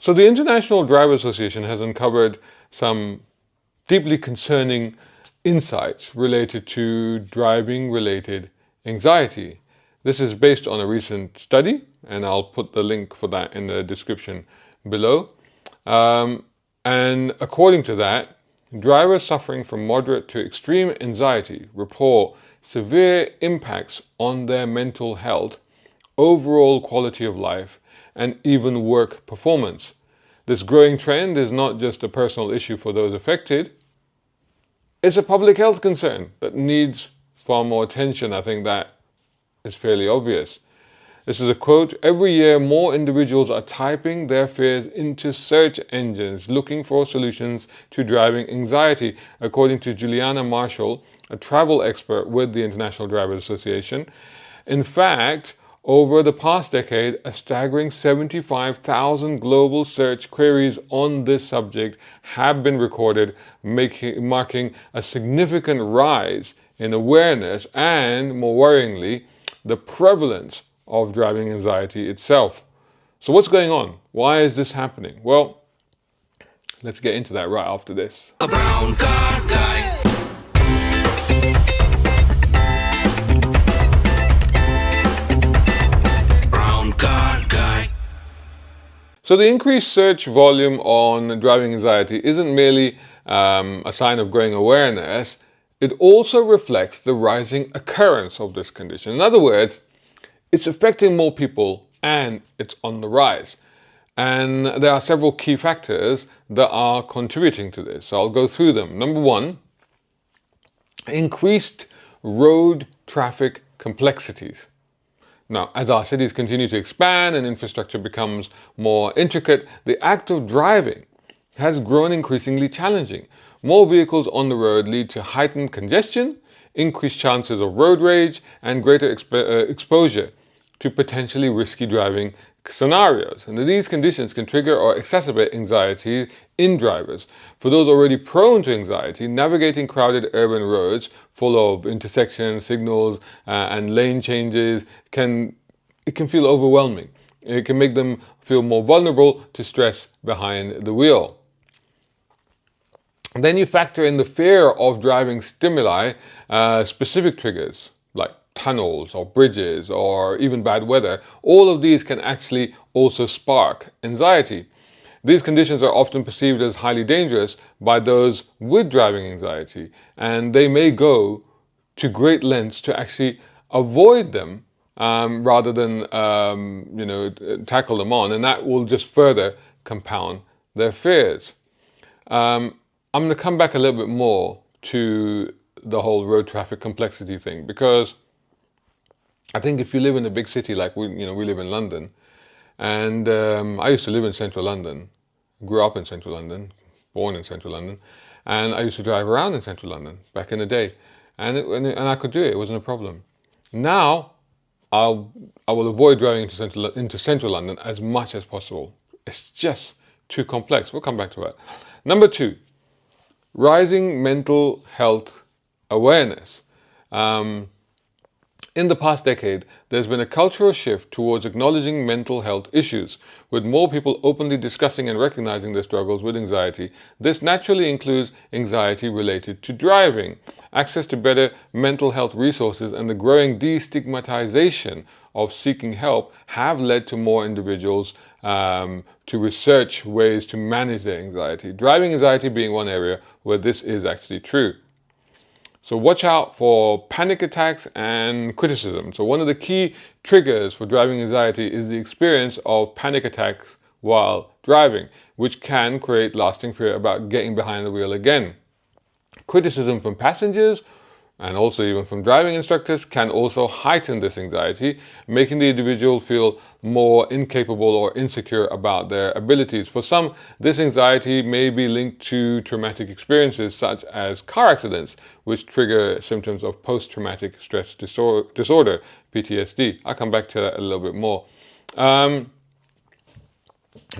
So the International Driver Association has uncovered some deeply concerning insights related to driving-related anxiety. This is based on a recent study, and I'll put the link for that in the description below. And according to that, drivers suffering from moderate to extreme anxiety report severe impacts on their mental health, overall quality of life, and even work performance. This growing trend is not just a personal issue for those affected, it's a public health concern that needs far more attention. I think that is fairly obvious. This is a quote: "Every year more individuals are typing their fears into search engines looking for solutions to driving anxiety," according to Juliana Marshall, a travel expert with the International Drivers Association. In fact, over the past decade, a staggering 75,000 global search queries on this subject have been recorded, marking a significant rise in awareness and, more worryingly, the prevalence of driving anxiety itself. So what's going on? Why is this happening? Well, let's get into that right after this. A brown car guy. Brown car guy. So the increased search volume on driving anxiety isn't merely a sign of growing awareness. It also reflects the rising occurrence of this condition. In other words, it's affecting more people and it's on the rise. And there are several key factors that are contributing to this. So I'll go through them. Number one, increased road traffic complexities. Now, as our cities continue to expand and infrastructure becomes more intricate, the act of driving has grown increasingly challenging. More vehicles on the road lead to heightened congestion, increased chances of road rage, and greater exposure to potentially risky driving scenarios. And these conditions can trigger or exacerbate anxiety in drivers. For those already prone to anxiety, navigating crowded urban roads full of intersections, signals, and lane changes can feel overwhelming. It can make them feel more vulnerable to stress behind the wheel. Then you factor in the fear of driving stimuli, specific triggers like tunnels or bridges or even bad weather. All of these can actually also spark anxiety. These conditions are often perceived as highly dangerous by those with driving anxiety, and they may go to great lengths to actually avoid them rather than tackle them on, and that will just further compound their fears. I'm going to come back a little bit more to the whole road traffic complexity thing, because I think if you live in a big city like we live in London, and I used to live in central London, grew up in central London, born in central London, and I used to drive around in central London back in the day, and I could do it. It wasn't a problem. Now, I will avoid driving into central London as much as possible. It's just too complex. We'll come back to that. Number two, rising mental health awareness. In the past decade, there's been a cultural shift towards acknowledging mental health issues, with more people openly discussing and recognizing their struggles with anxiety. This naturally includes anxiety related to driving. Access to better mental health resources and the growing destigmatization of seeking help have led to more individuals to research ways to manage their anxiety. Driving anxiety being one area where this is actually true. So watch out for panic attacks and criticism. So one of the key triggers for driving anxiety is the experience of panic attacks while driving, which can create lasting fear about getting behind the wheel again. Criticism from passengers and also even from driving instructors can also heighten this anxiety, making the individual feel more incapable or insecure about their abilities. For some, this anxiety may be linked to traumatic experiences such as car accidents, which trigger symptoms of post-traumatic stress disorder, PTSD. I'll come back to that a little bit more.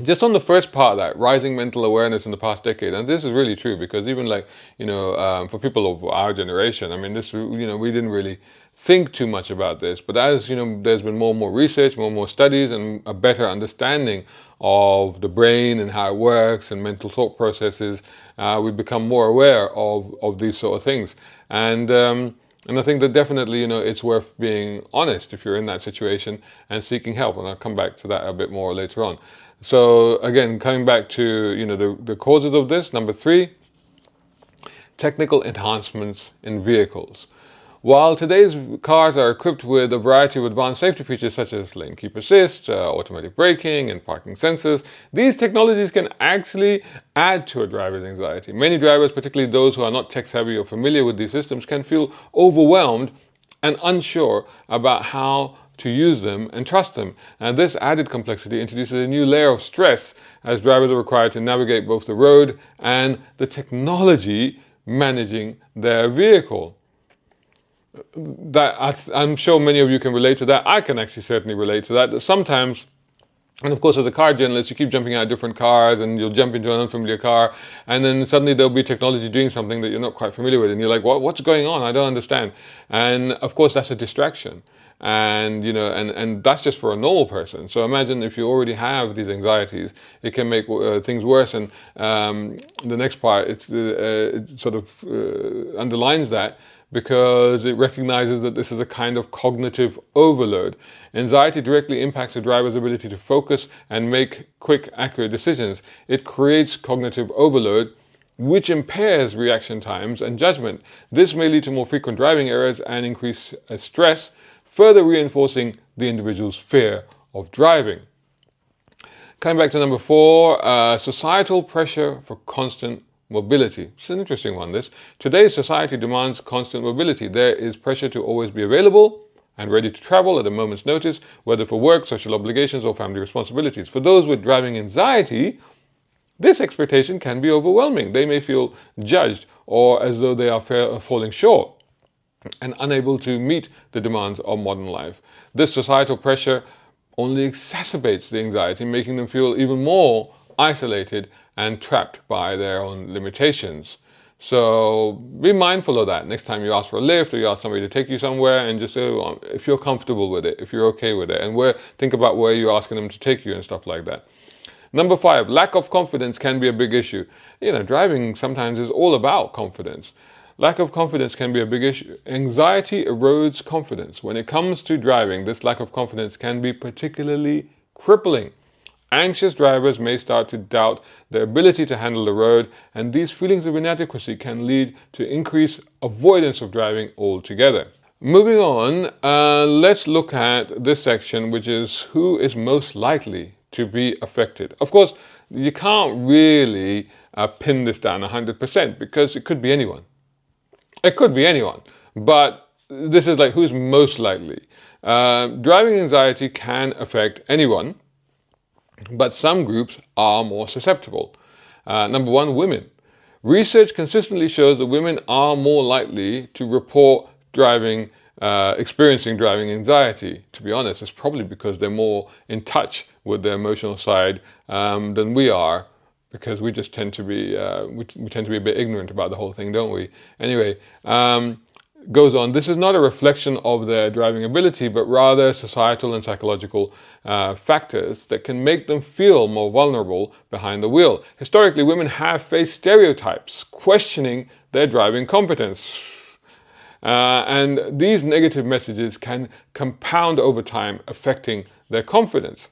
Just on the first part of that, rising mental awareness in the past decade, and this is really true because even like, for people of our generation, I mean, this, we didn't really think too much about this, but as, there's been more and more research, more and more studies, and a better understanding of the brain and how it works and mental thought processes, we've become more aware of these sort of things. And I think that definitely, it's worth being honest if you're in that situation and seeking help. And I'll come back to that a bit more later on. So again, coming back to, the causes of this, number 3, technical enhancements in vehicles. While today's cars are equipped with a variety of advanced safety features such as lane keep assist, automatic braking, and parking sensors, these technologies can actually add to a driver's anxiety. Many drivers, particularly those who are not tech savvy or familiar with these systems, can feel overwhelmed and unsure about how to use them and trust them. And this added complexity introduces a new layer of stress as drivers are required to navigate both the road and the technology managing their vehicle. That I'm sure many of you can relate to that. I can actually certainly relate to that sometimes. And of course, as a car journalist, you keep jumping out of different cars and you'll jump into an unfamiliar car, and then suddenly there'll be technology doing something that you're not quite familiar with, and you're like, what's going on? I don't understand. And of course, that's a distraction. And and that's just for a normal person. So imagine if you already have these anxieties, it can make things worse. And the next part, it sort of underlines that, because it recognizes that this is a kind of cognitive overload. Anxiety directly impacts the driver's ability to focus and make quick, accurate decisions. It creates cognitive overload, which impairs reaction times and judgment. This may lead to more frequent driving errors and increased stress, further reinforcing the individual's fear of driving. Coming back to number 4, societal pressure for constant mobility. It's an interesting one, this. Today's society demands constant mobility. There is pressure to always be available and ready to travel at a moment's notice, whether for work, social obligations, or family responsibilities. For those with driving anxiety, this expectation can be overwhelming. They may feel judged or as though they are falling short and unable to meet the demands of modern life. This societal pressure only exacerbates the anxiety, making them feel even more isolated and trapped by their own limitations. So be mindful of that next time you ask for a lift or you ask somebody to take you somewhere, and just say, if you're comfortable with it, if you're okay with it, and think about where you're asking them to take you and stuff like that. Number 5, lack of confidence can be a big issue. Driving sometimes is all about confidence. Lack of confidence can be a big issue. Anxiety erodes confidence. When it comes to driving, this lack of confidence can be particularly crippling. Anxious drivers may start to doubt their ability to handle the road, and these feelings of inadequacy can lead to increased avoidance of driving altogether. Moving on, let's look at this section, which is who is most likely to be affected. Of course, you can't really pin this down 100% because it could be anyone. It could be anyone, but this is like who's most likely. Driving anxiety can affect anyone, but some groups are more susceptible. Number 1, women. Research consistently shows that women are more likely to report experiencing driving anxiety. To be honest, it's probably because they're more in touch with their emotional side than we are, because we just tend to be we tend to be a bit ignorant about the whole thing, don't we? Anyway, goes on. This is not a reflection of their driving ability, but rather societal and psychological factors that can make them feel more vulnerable behind the wheel. Historically, women have faced stereotypes questioning their driving competence. And these negative messages can compound over time, affecting their confidence.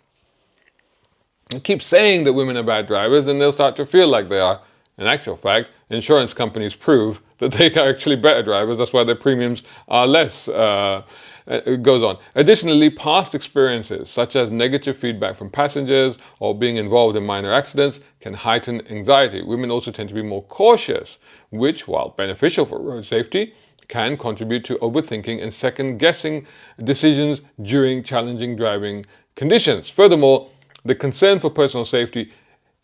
You keep saying that women are bad drivers, and they'll start to feel like they are. In actual fact, insurance companies prove that they are actually better drivers. That's why their premiums are less. It goes on. Additionally, past experiences, such as negative feedback from passengers or being involved in minor accidents, can heighten anxiety. Women also tend to be more cautious, which, while beneficial for road safety, can contribute to overthinking and second-guessing decisions during challenging driving conditions. Furthermore, the concern for personal safety,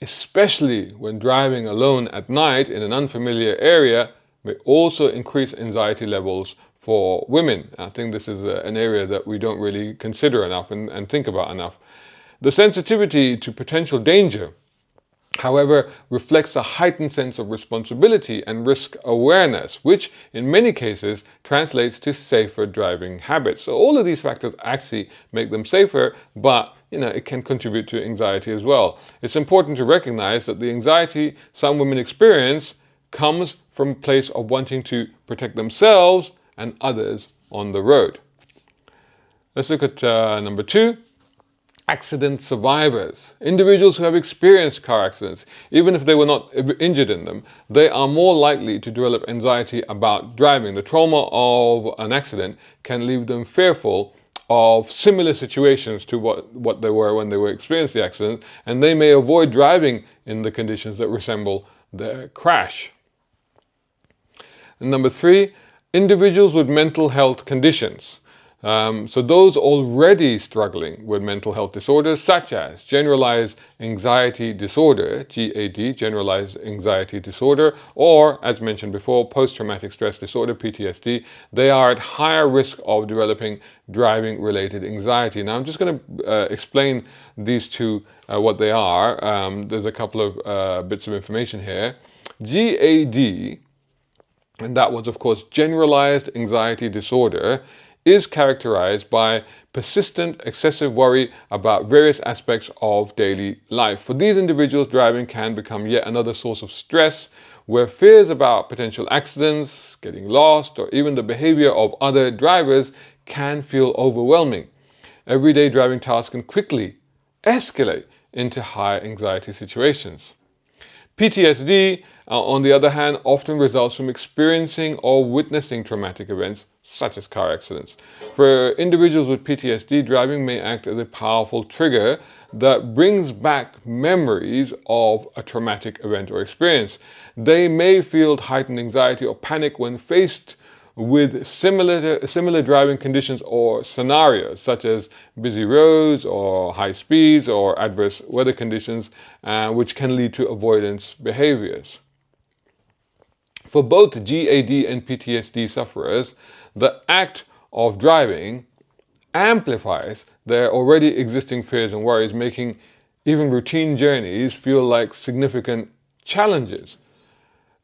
especially when driving alone at night in an unfamiliar area, may also increase anxiety levels for women. I think this is an area that we don't really consider enough and think about enough. The sensitivity to potential danger, however, reflects a heightened sense of responsibility and risk awareness, which in many cases translates to safer driving habits. So all of these factors actually make them safer, but it can contribute to anxiety as well. It's important to recognize that the anxiety some women experience comes from a place of wanting to protect themselves and others on the road. Let's look at number 2. Accident survivors. Individuals who have experienced car accidents, even if they were not injured in them, they are more likely to develop anxiety about driving. The trauma of an accident can leave them fearful of similar situations to what they were when they were experiencing the accident, and they may avoid driving in the conditions that resemble their crash. And number 3, individuals with mental health conditions. So those already struggling with mental health disorders such as generalized anxiety disorder, GAD, generalized anxiety disorder, or as mentioned before, post-traumatic stress disorder, PTSD, they are at higher risk of developing driving-related anxiety. Now I'm just going to explain these two, what they are. There's a couple of bits of information here. GAD, and that was of course generalized anxiety disorder, is characterized by persistent excessive worry about various aspects of daily life. For these individuals, driving can become yet another source of stress, where fears about potential accidents, getting lost, or even the behavior of other drivers can feel overwhelming. Everyday driving tasks can quickly escalate into high anxiety situations. PTSD, on the other hand, often results from experiencing or witnessing traumatic events such as car accidents. For individuals with PTSD, driving may act as a powerful trigger that brings back memories of a traumatic event or experience. They may feel heightened anxiety or panic when faced with similar driving conditions or scenarios, such as busy roads or high speeds or adverse weather conditions, which can lead to avoidance behaviors. For both GAD and PTSD sufferers, the act of driving amplifies their already existing fears and worries, making even routine journeys feel like significant challenges.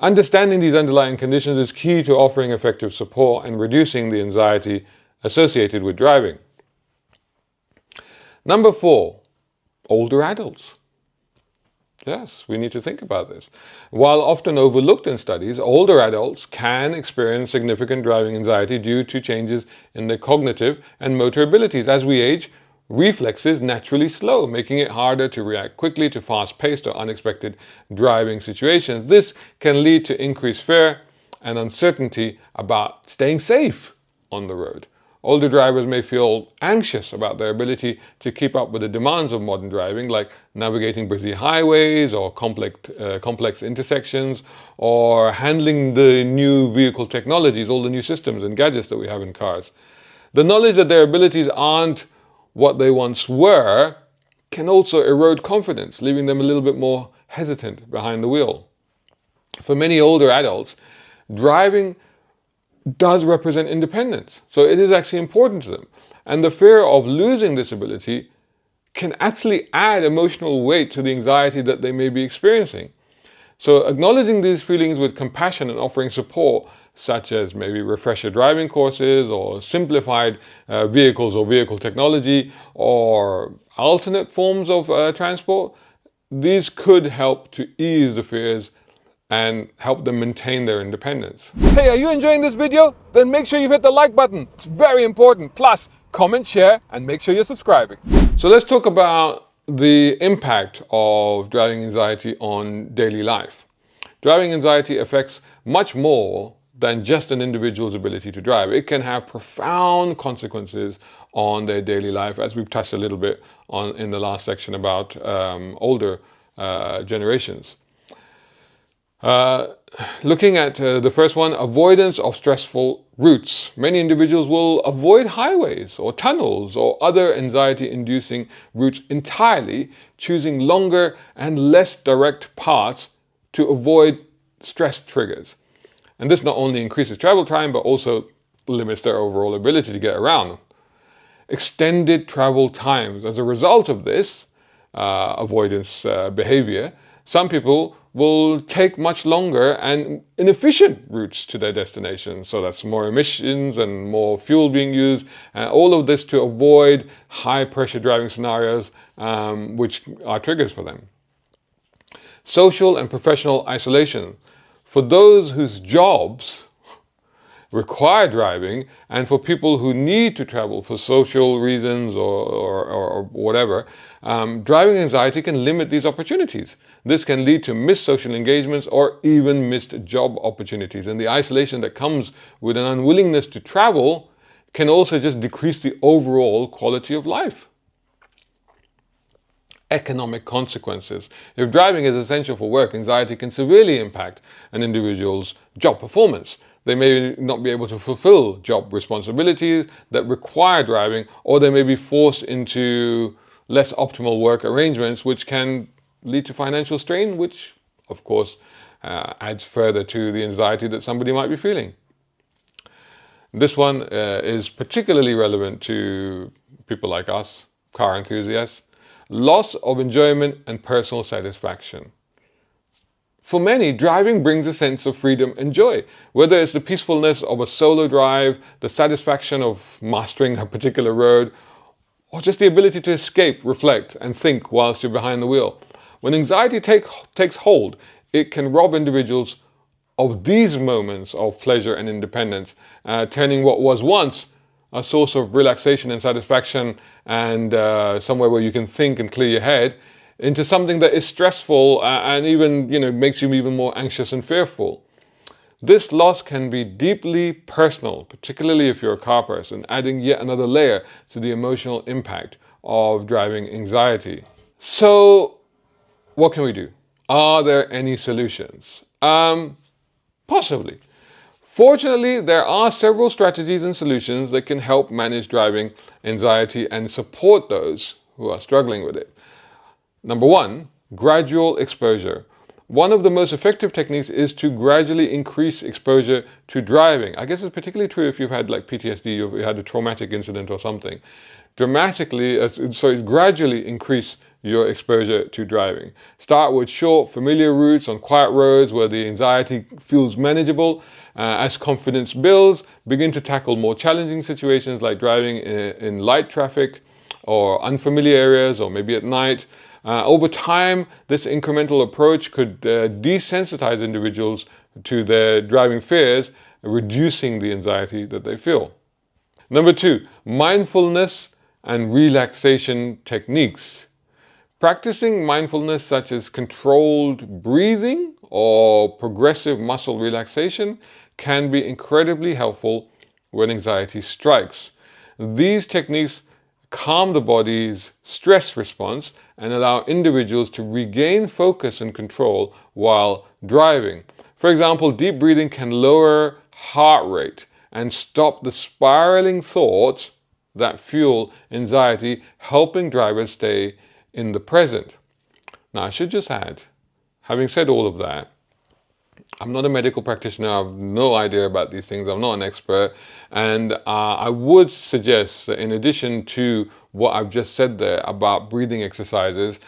Understanding these underlying conditions is key to offering effective support and reducing the anxiety associated with driving. Number 4, older adults. Yes, we need to think about this. While often overlooked in studies, older adults can experience significant driving anxiety due to changes in their cognitive and motor abilities. As we age, reflexes naturally slow, making it harder to react quickly to fast-paced or unexpected driving situations. This can lead to increased fear and uncertainty about staying safe on the road. Older drivers may feel anxious about their ability to keep up with the demands of modern driving, like navigating busy highways or complex intersections, or handling the new vehicle technologies, all the new systems and gadgets that we have in cars. The knowledge that their abilities aren't what they once were can also erode confidence, leaving them a little bit more hesitant behind the wheel. For many older adults, driving does represent independence, so it is actually important to them. And the fear of losing this ability can actually add emotional weight to the anxiety that they may be experiencing. So acknowledging these feelings with compassion and offering support, such as maybe refresher driving courses or simplified vehicles or vehicle technology or alternate forms of transport, these could help to ease the fears and help them maintain their independence. Hey, are you enjoying this video? Then make sure you hit the like button. It's very important. Plus, comment, share, and make sure you're subscribing. So let's talk about the impact of driving anxiety on daily life. Driving anxiety affects much more than just an individual's ability to drive. It can have profound consequences on their daily life, as we've touched a little bit on in the last section about older generations. Looking at the first one, avoidance of stressful routes. Many individuals will avoid highways or tunnels or other anxiety-inducing routes entirely, choosing longer and less direct paths to avoid stress triggers. And this not only increases travel time, but also limits their overall ability to get around. extended travel times. As a result of this avoidance behavior, some people will take much longer and inefficient routes to their destination. So that's more emissions and more fuel being used, and all of this to avoid high pressure driving scenarios, which are triggers for them. Social and professional isolation. For those whose jobs require driving, and for people who need to travel for social reasons or whatever, driving anxiety can limit these opportunities. This can lead to missed social engagements or even missed job opportunities. And the isolation that comes with an unwillingness to travel can also just decrease the overall quality of life. Economic consequences. If driving is essential for work, anxiety can severely impact an individual's job performance. They may not be able to fulfill job responsibilities that require driving, or they may be forced into less optimal work arrangements, which can lead to financial strain, which, of course, adds further to the anxiety that somebody might be feeling. This one is particularly relevant to people like us, car enthusiasts. Loss of enjoyment and personal satisfaction. For many, driving brings a sense of freedom and joy, whether it's the peacefulness of a solo drive, the satisfaction of mastering a particular road, or just the ability to escape, reflect, and think whilst you're behind the wheel. When anxiety takes hold, it can rob individuals of these moments of pleasure and independence, turning what was once a source of relaxation and satisfaction and somewhere where you can think and clear your head, into something that is stressful and even makes you even more anxious and fearful. This loss can be deeply personal, particularly if you're a car person, adding yet another layer to the emotional impact of driving anxiety. So, what can we do? Are there any solutions? Possibly. Fortunately, there are several strategies and solutions that can help manage driving anxiety and support those who are struggling with it. Number one, gradual exposure. One of the most effective techniques is to gradually increase exposure to driving. I guess it's particularly true if you've had like PTSD, or you had a traumatic incident or something. Gradually increase your exposure to driving. Start with short, familiar routes on quiet roads where the anxiety feels manageable. As confidence builds, begin to tackle more challenging situations like driving in light traffic or unfamiliar areas, or maybe at night. Over time, this incremental approach could desensitize individuals to their driving fears, reducing the anxiety that they feel. Number two, mindfulness and relaxation techniques. Practicing mindfulness such as controlled breathing or progressive muscle relaxation can be incredibly helpful when anxiety strikes. These techniques calm the body's stress response and allow individuals to regain focus and control while driving. For example, deep breathing can lower heart rate and stop the spiraling thoughts that fuel anxiety, helping drivers stay in the present. Now, I should just add, having said all of that, I'm not a medical practitioner. I have no idea about these things. I'm not an expert. And I would suggest that in addition to what I've just said there about breathing exercises,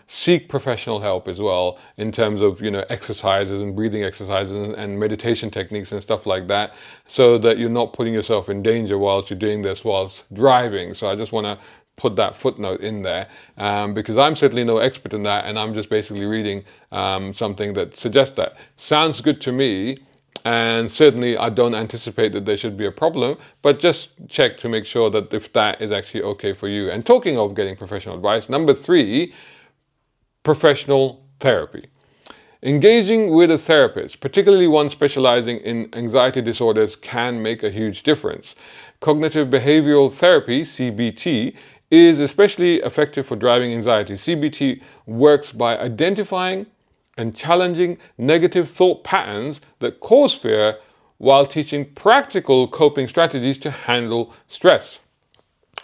seek professional help as well in terms of, exercises and breathing exercises and meditation techniques and stuff like that, so that you're not putting yourself in danger whilst you're doing this whilst driving. So I just want to put that footnote in there, because I'm certainly no expert in that, and I'm just basically reading something that suggests that. Sounds good to me, and certainly I don't anticipate that there should be a problem, but just check to make sure that if that is actually okay for you. And talking of getting professional advice, number three, professional therapy. Engaging with a therapist, particularly one specializing in anxiety disorders, can make a huge difference. Cognitive behavioral therapy, CBT, is especially effective for driving anxiety. CBT works by identifying and challenging negative thought patterns that cause fear while teaching practical coping strategies to handle stress.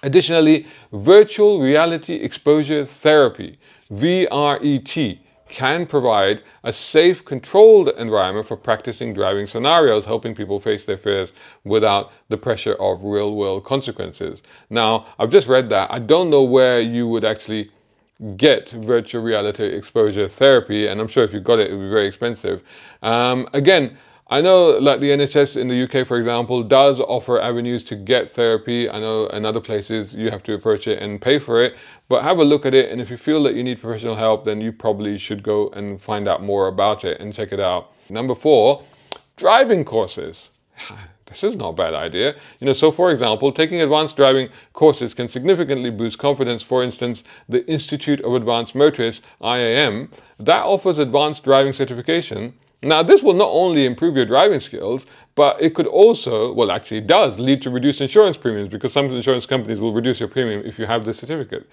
Additionally, virtual reality exposure therapy, VRET, can provide a safe, controlled environment for practicing driving scenarios, helping people face their fears without the pressure of real-world consequences. Now, I've just read that. I don't know where you would actually get virtual reality exposure therapy, and I'm sure if you got it, it would be very expensive. Again, I know like the NHS in the UK, for example, does offer avenues to get therapy. I know in other places you have to approach it and pay for it, but have a look at it, and if you feel that you need professional help, then you probably should go and find out more about it and check it out. Number 4, driving courses. This is not a bad idea. So for example, taking advanced driving courses can significantly boost confidence. For instance, the Institute of Advanced Motorists, IAM, that offers advanced driving certification. Now, this will not only improve your driving skills, but it could also, well, actually it does, lead to reduced insurance premiums, because some insurance companies will reduce your premium if you have this certificate.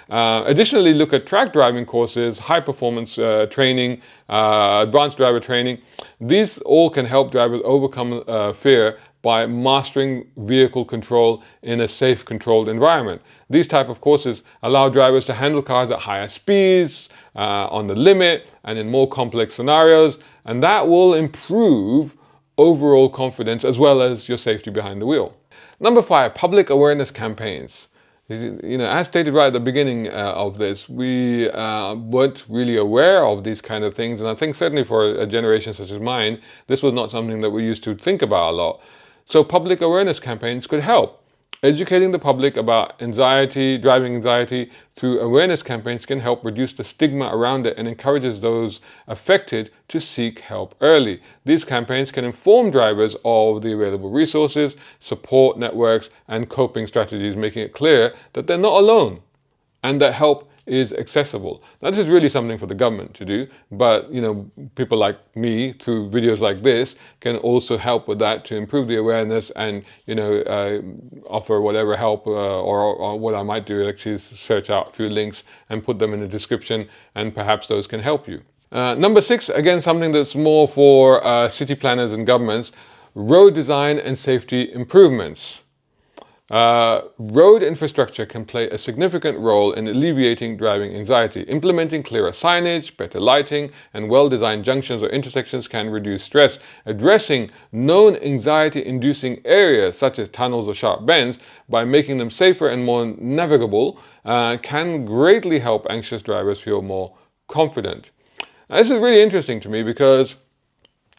Additionally, look at track driving courses, high performance training, advanced driver training. These all can help drivers overcome fear by mastering vehicle control in a safe, controlled environment. These type of courses allow drivers to handle cars at higher speeds, on the limit, and in more complex scenarios, and that will improve overall confidence as well as your safety behind the wheel. Number 5, public awareness campaigns. As stated right at the beginning of this, we weren't really aware of these kind of things, and I think certainly for a generation such as mine, this was not something that we used to think about a lot. So public awareness campaigns could help. Educating the public about anxiety, driving anxiety, through awareness campaigns can help reduce the stigma around it and encourages those affected to seek help early. These campaigns can inform drivers of the available resources, support networks, and coping strategies, making it clear that they're not alone and that help is accessible. Now, this is really something for the government to do, but people like me, through videos like this, can also help with that to improve the awareness and offer whatever help, or what I might do actually is search out a few links and put them in the description, and perhaps those can help you. Number 6, again, something that's more for city planners and governments: road design and safety improvements. Road infrastructure can play a significant role in alleviating driving anxiety. Implementing clearer signage, better lighting, and well-designed junctions or intersections can reduce stress. Addressing known anxiety-inducing areas such as tunnels or sharp bends by making them safer and more navigable can greatly help anxious drivers feel more confident. Now, this is really interesting to me because,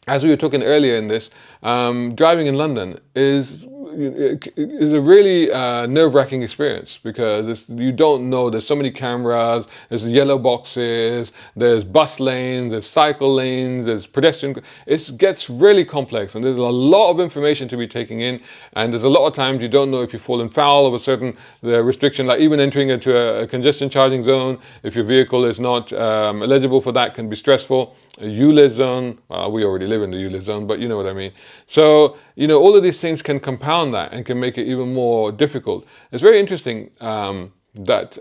as we were talking earlier in this, driving in London is a really nerve-wracking experience, because you don't know. There's so many cameras, there's yellow boxes, there's bus lanes, there's cycle lanes, there's pedestrian. It gets really complex, and there's a lot of information to be taken in, and there's a lot of times you don't know if you've fallen foul of a certain restriction, like even entering into a congestion charging zone. If your vehicle is not eligible for that, can be stressful. A ULIS zone, we already live in the ULIS zone, but you know what I mean. So, all of these things can compound that and can make it even more difficult. It's very interesting that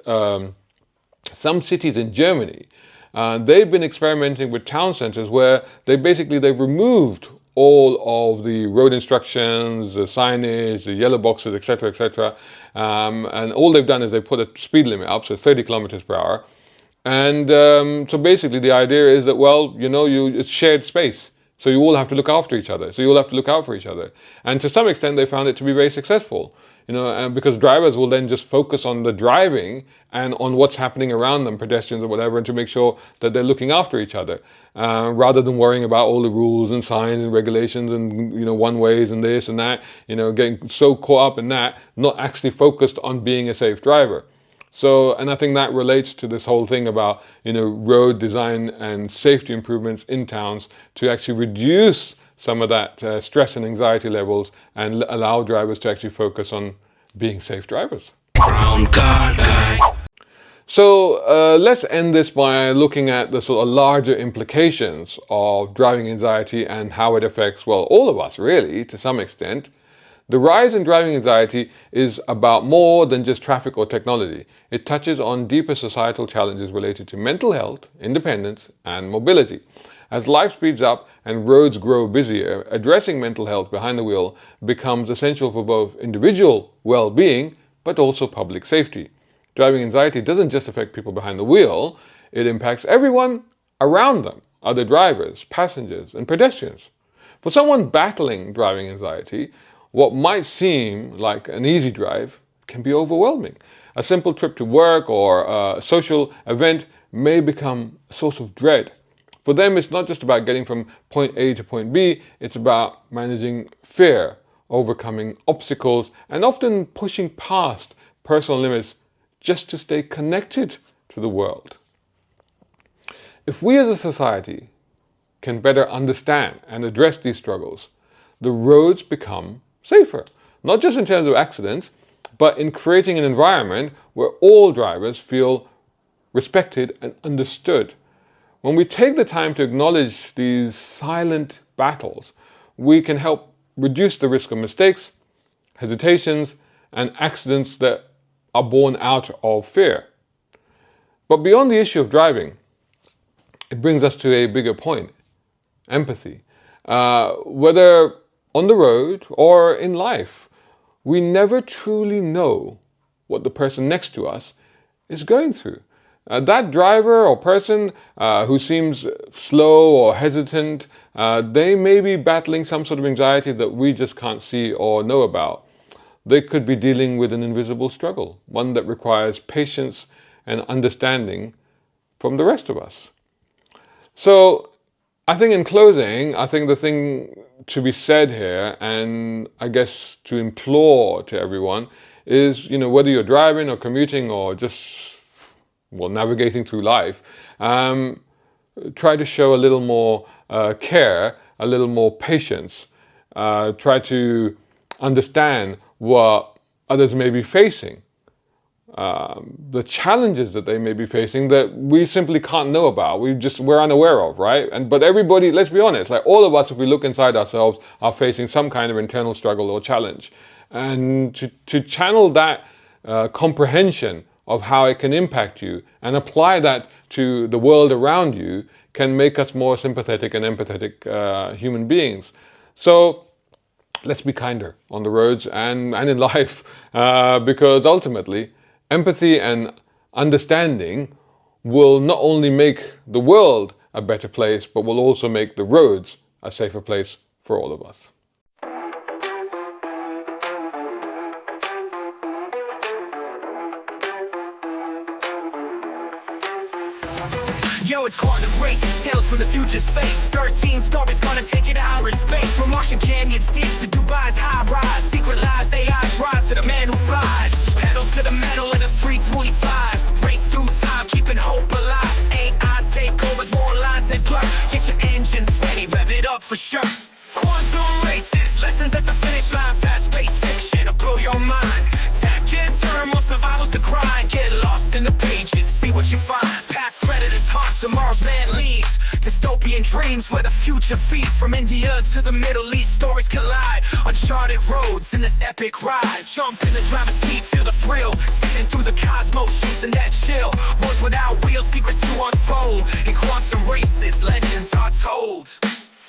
some cities in Germany, they've been experimenting with town centers where they've removed all of the road instructions, the signage, the yellow boxes, etc., and all they've done is they put a speed limit up, so 30 kilometers per hour. And so basically the idea is that, it's shared space. So you all have to look after each other. So you all have to look out for each other. And to some extent, they found it to be very successful. And because drivers will then just focus on the driving and on what's happening around them, pedestrians or whatever, and to make sure that they're looking after each other, rather than worrying about all the rules and signs and regulations and, one-ways and this and that, getting so caught up in that, not actually focused on being a safe driver. So, and I think that relates to this whole thing about, road design and safety improvements in towns to actually reduce some of that stress and anxiety levels and allow drivers to actually focus on being safe drivers. Brown car guy. So let's end this by looking at the sort of larger implications of driving anxiety and how it affects, all of us really, to some extent. The rise in driving anxiety is about more than just traffic or technology. It touches on deeper societal challenges related to mental health, independence, and mobility. As life speeds up and roads grow busier, addressing mental health behind the wheel becomes essential for both individual well-being, but also public safety. Driving anxiety doesn't just affect people behind the wheel, it impacts everyone around them, other drivers, passengers, and pedestrians. For someone battling driving anxiety, what might seem like an easy drive can be overwhelming. A simple trip to work or a social event may become a source of dread. For them, it's not just about getting from point A to point B, it's about managing fear, overcoming obstacles, and often pushing past personal limits just to stay connected to the world. If we as a society can better understand and address these struggles, the roads become safer, not just in terms of accidents, but in creating an environment where all drivers feel respected and understood. When we take the time to acknowledge these silent battles, we can help reduce the risk of mistakes, hesitations, and accidents that are born out of fear. But beyond the issue of driving, it brings us to a bigger point: empathy. Whether on the road or in life, we never truly know what the person next to us is going through. That driver or person who seems slow or hesitant, they may be battling some sort of anxiety that we just can't see or know about. They could be dealing with an invisible struggle, one that requires patience and understanding from the rest of us. So I think in closing, I think the thing to be said here, and I guess to implore to everyone, is, whether you're driving or commuting or just navigating through life, try to show a little more care, a little more patience. Try to understand what others may be facing, the challenges that they may be facing that we simply can't know about. We're unaware of, right? But everybody, let's be honest, like all of us, if we look inside ourselves, are facing some kind of internal struggle or challenge. And to channel that comprehension of how it can impact you and apply that to the world around you can make us more sympathetic and empathetic human beings. So let's be kinder on the roads and in life, because ultimately empathy and understanding will not only make the world a better place, but will also make the roads a safer place for all of us. Yo, it's quantum race, tales from the future's face. 13 stories gonna take you to outer space. From Martian canyons deep to Dubai's high rise. Secret lives, AI drives to the man who flies. Pedal to the metal in a 325. Race through time, keeping hope alive. AI takeovers, more lines than blur. Get your engines ready, rev it up for sure. Quantum races, lessons at the finish line. Fast-paced fiction, it'll blow your mind. Tech and turn, more survival's the grind. Get lost in the pages, see what you find. Past predators hunt, tomorrow's man leads. Dystopian dreams where the future feeds. From India to the Middle East, stories collide. Uncharted roads in this epic ride. Jump in the driver's seat, feel the thrill. Spinning through the cosmos, choosing that chill. Wars without wheels, secrets to unfold. In quantum races, legends are told.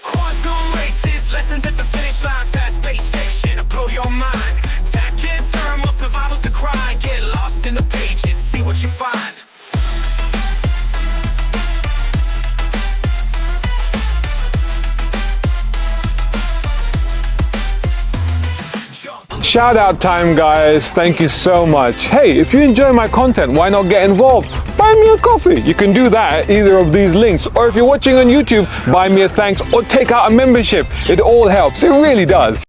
Quantum races, lessons at the finish line. Fast-paced fiction, it'll blow your mind. Tech and turn, more survival's the grind. Get lost in the pages, see what you find. Shout out time, guys. Thank you so much. Hey, if you enjoy my content, why not get involved? Buy me a coffee. You can do that at either of these links. Or if you're watching on YouTube, buy me a thanks or take out a membership. It all helps. It really does.